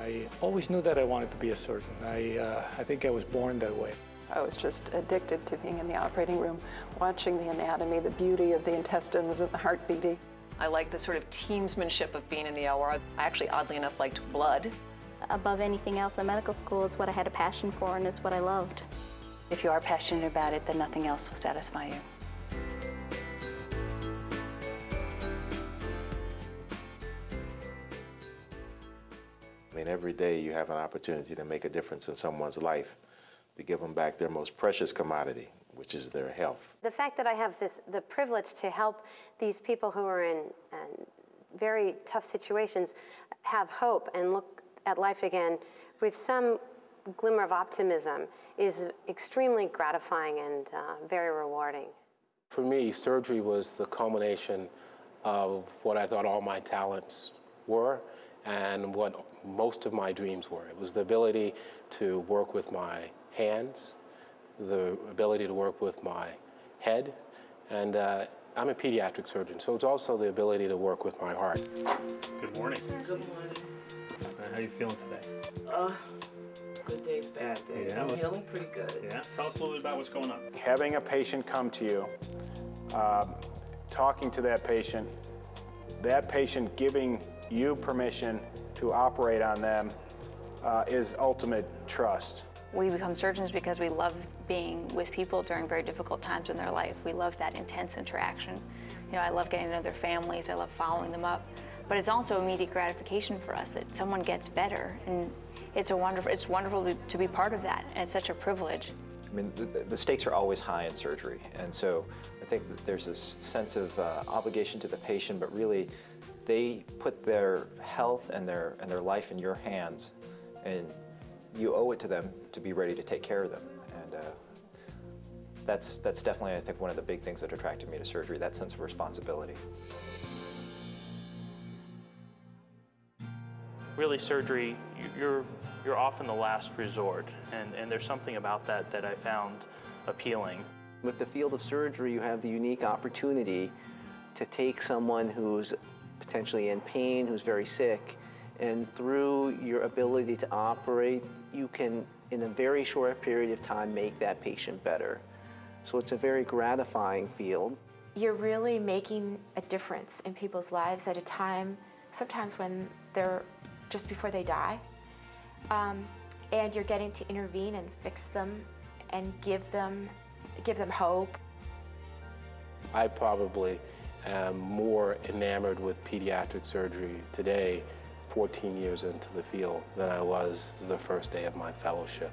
I always knew that I wanted to be a surgeon. I think I was born that way. I was just addicted to being in the operating room, watching the anatomy, the beauty of the intestines and the heart beating. I like the sort of teamsmanship of being in the OR. I actually, oddly enough, liked blood. Above anything else in medical school, it's what I had a passion for and it's what I loved. If you are passionate about it, then nothing else will satisfy you. I mean, every day you have an opportunity to make a difference in someone's life, to give them back their most precious commodity, which is their health. The fact that I have the privilege to help these people who are in very tough situations have hope and look at life again with some glimmer of optimism is extremely gratifying and very rewarding. For me, surgery was the culmination of what I thought all my talents were and what most of my dreams were. It was the ability to work with my hands, the ability to work with my head, and I'm a pediatric surgeon, so it's also the ability to work with my heart. Good morning. Good morning. How are you feeling today? Good days, bad days. Yeah, I'm feeling pretty good. Yeah, tell us a little bit about what's going on. Having a patient come to you, talking to that patient giving you permission to operate on them is ultimate trust. We become surgeons because we love being with people during very difficult times in their life. We love that intense interaction. You know, I love getting to know their families, I love following them up. But it's also immediate gratification for us that someone gets better, and it's wonderful to be part of that, and it's such a privilege. I mean, the stakes are always high in surgery, and so I think that there's this sense of obligation to the patient, but really they put their health and their life in your hands, and you owe it to them to be ready to take care of them. And that's definitely, I think, one of the big things that attracted me to surgery, that sense of responsibility. Really, surgery, you're often the last resort, and there's something about that I found appealing. With the field of surgery, you have the unique opportunity to take someone who's potentially in pain, who's very sick, and through your ability to operate, you can, in a very short period of time, make that patient better. So it's a very gratifying field. You're really making a difference in people's lives at a time, sometimes when they're just before they die, and you're getting to intervene and fix them and give them hope. I probably am more enamored with pediatric surgery today, 14 years into the field, than I was the first day of my fellowship.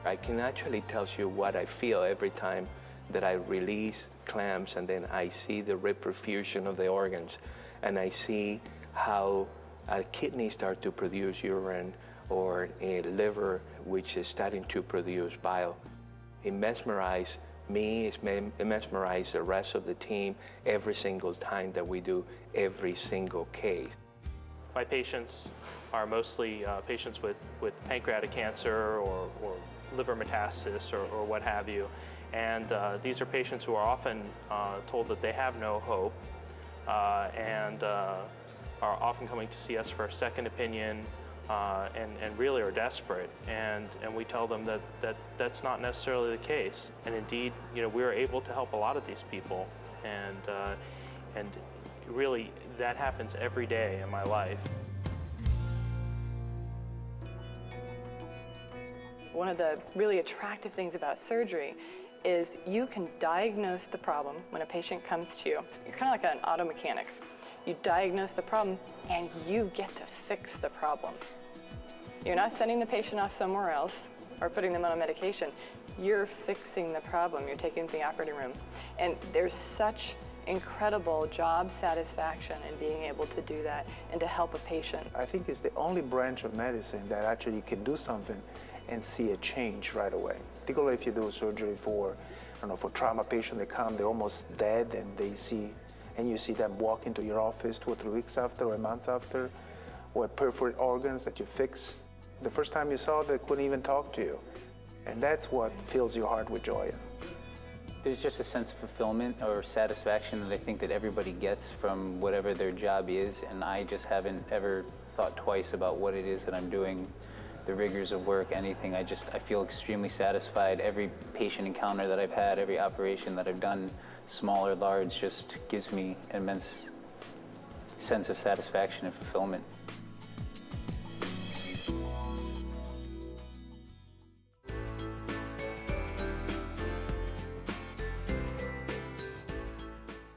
I can actually tell you what I feel every time that I release clamps and then I see the reperfusion of the organs, and I see how a kidney starts to produce urine or a liver which is starting to produce bile. It mesmerizes me, it mesmerizes the rest of the team every single time that we do every single case. My patients are mostly patients with pancreatic cancer or liver metastasis or what have you. And these are patients who are often told that they have no hope and are often coming to see us for a second opinion and really are desperate. And we tell them that that's not necessarily the case. And indeed, you know, we're able to help a lot of these people. And really, that happens every day in my life. One of the really attractive things about surgery is you can diagnose the problem when a patient comes to you. You're kind of like an auto mechanic. You diagnose the problem and you get to fix the problem. You're not sending the patient off somewhere else or putting them on a medication. You're fixing the problem. You're taking them to the operating room. And there's such incredible job satisfaction in being able to do that and to help a patient. I think it's the only branch of medicine that actually can do something and see a change right away. Particularly if you do surgery for, I don't know, for trauma patients, they come, they're almost dead, and you see them walk into your office 2 or 3 weeks after or a month after, or perforate organs that you fix. The first time you saw, they couldn't even talk to you. And that's what fills your heart with joy. There's just a sense of fulfillment or satisfaction that I think that everybody gets from whatever their job is, and I just haven't ever thought twice about what it is that I'm doing, the rigors of work, anything. I feel extremely satisfied. Every patient encounter that I've had, every operation that I've done, small or large, just gives me an immense sense of satisfaction and fulfillment.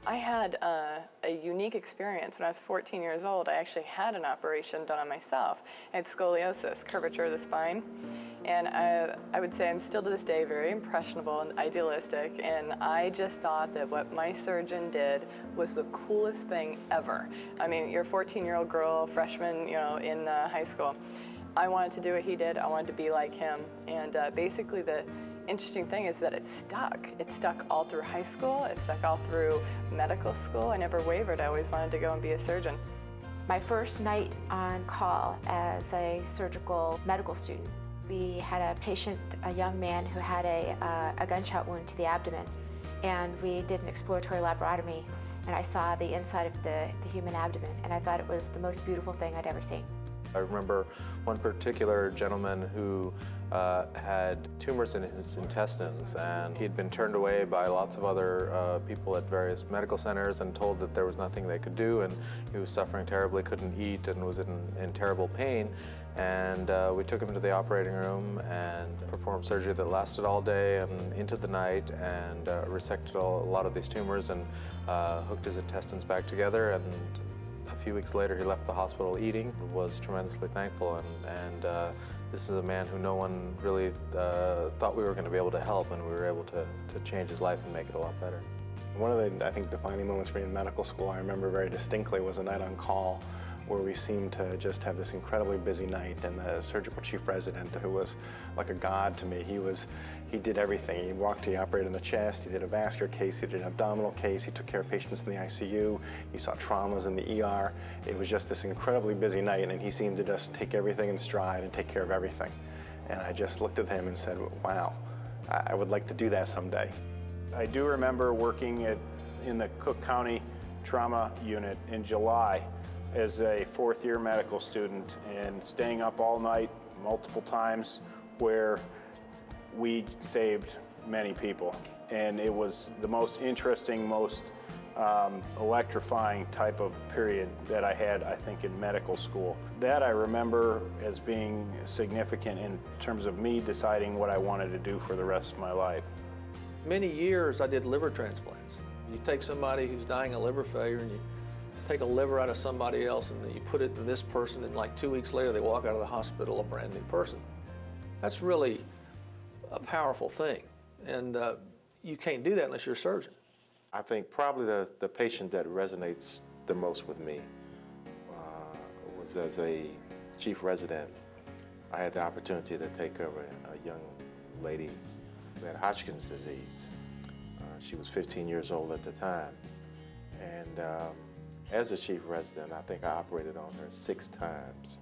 I had a unique experience. When I was 14 years old, I actually had an operation done on myself. I had scoliosis, curvature of the spine. And I would say I'm still to this day very impressionable and idealistic, and I just thought that what my surgeon did was the coolest thing ever. I mean, you're a 14-year-old girl, freshman, in high school. I wanted to do what he did. I wanted to be like him. And basically the interesting thing is that it stuck. It stuck all through high school. It stuck all through medical school. I never wavered. I always wanted to go and be a surgeon. My first night on call as a surgical medical student, we had a patient, a young man who had a gunshot wound to the abdomen, and we did an exploratory laparotomy, and I saw the inside of the human abdomen, and I thought it was the most beautiful thing I'd ever seen. I remember one particular gentleman who had tumors in his intestines, and he'd been turned away by lots of other people at various medical centers and told that there was nothing they could do, and he was suffering terribly, couldn't eat, and was in terrible pain. And we took him to the operating room and performed surgery that lasted all day and into the night, and resected a lot of these tumors and hooked his intestines back together. And a few weeks later, he left the hospital eating, was tremendously thankful, and this is a man who no one really thought we were going to be able to help, and we were able to change his life and make it a lot better. One of the, I think, defining moments for me in medical school, I remember very distinctly, was a night on call where we seemed to just have this incredibly busy night, and the surgical chief resident, who was like a god to me, he did everything. He walked, he operated in the chest, he did a vascular case, he did an abdominal case, he took care of patients in the ICU, he saw traumas in the ER. It was just this incredibly busy night, and he seemed to just take everything in stride and take care of everything. And I just looked at him and said, wow, I would like to do that someday. I do remember working in the Cook County Trauma Unit in July as a fourth-year medical student, and staying up all night multiple times, where we saved many people. And it was the most interesting, most electrifying type of period that I had, I think, in medical school. That I remember as being significant in terms of me deciding what I wanted to do for the rest of my life. Many years I did liver transplants. You take somebody who's dying of liver failure and you take a liver out of somebody else and you put it in this person, and like 2 weeks later they walk out of the hospital a brand new person. That's really a powerful thing, and you can't do that unless you're a surgeon. I think probably the patient that resonates the most with me was as a chief resident. I had the opportunity to take care of a young lady who had Hodgkin's disease. She was 15 years old at the time, and as a chief resident, I think I operated on her 6 times,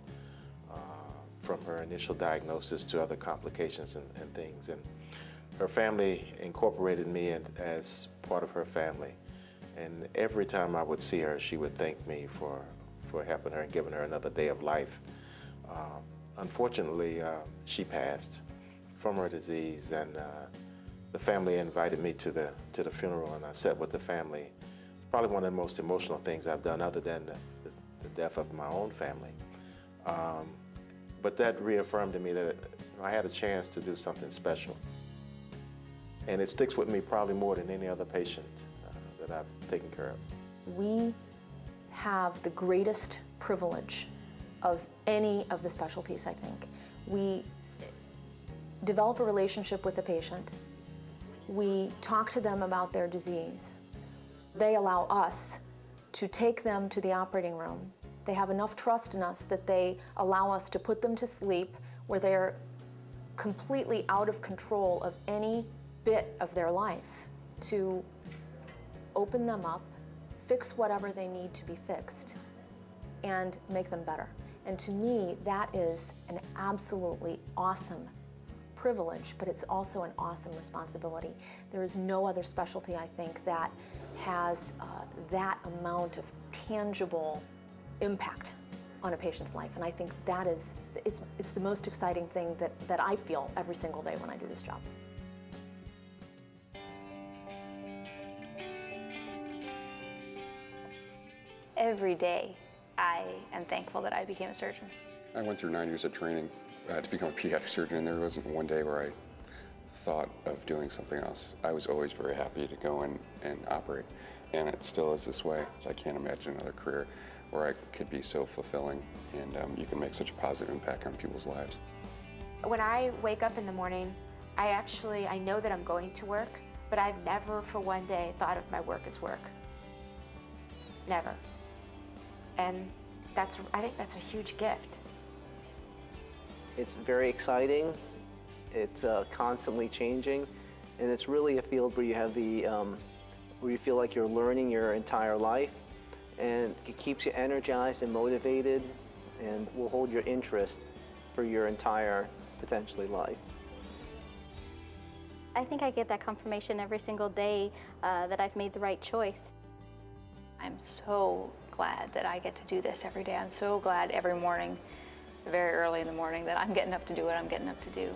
from her initial diagnosis to other complications and things. And her family incorporated me as part of her family. And every time I would see her, she would thank me for helping her and giving her another day of life. Unfortunately, she passed from her disease, and the family invited me to the funeral, and I sat with the family. Probably one of the most emotional things I've done, other than the death of my own family. But that reaffirmed to me that I had a chance to do something special. And it sticks with me probably more than any other patient that I've taken care of. We have the greatest privilege of any of the specialties, I think. We develop a relationship with the patient. We talk to them about their disease. They allow us to take them to the operating room. They have enough trust in us that they allow us to put them to sleep where they're completely out of control of any bit of their life, to open them up, fix whatever they need to be fixed, and make them better. And to me, that is an absolutely awesome privilege, but it's also an awesome responsibility. There is no other specialty, I think, that has that amount of tangible impact on a patient's life, and I think that is, it's the most exciting thing that I feel every single day when I do this job. Every day, I am thankful that I became a surgeon. I went through 9 years of training to become a pediatric surgeon, and there wasn't one day where I thought of doing something else. I was always very happy to go in and operate, and it still is this way. So I can't imagine another career where I could be so fulfilling, and you can make such a positive impact on people's lives. When I wake up in the morning, I know that I'm going to work, but I've never for one day thought of my work as work. Never. And I think that's a huge gift. It's very exciting. It's constantly changing, and it's really a field where you have where you feel like you're learning your entire life, and it keeps you energized and motivated, and will hold your interest for your entire, potentially, life. I think I get that confirmation every single day that I've made the right choice. I'm so glad that I get to do this every day. I'm so glad every morning, very early in the morning, that I'm getting up to do what I'm getting up to do.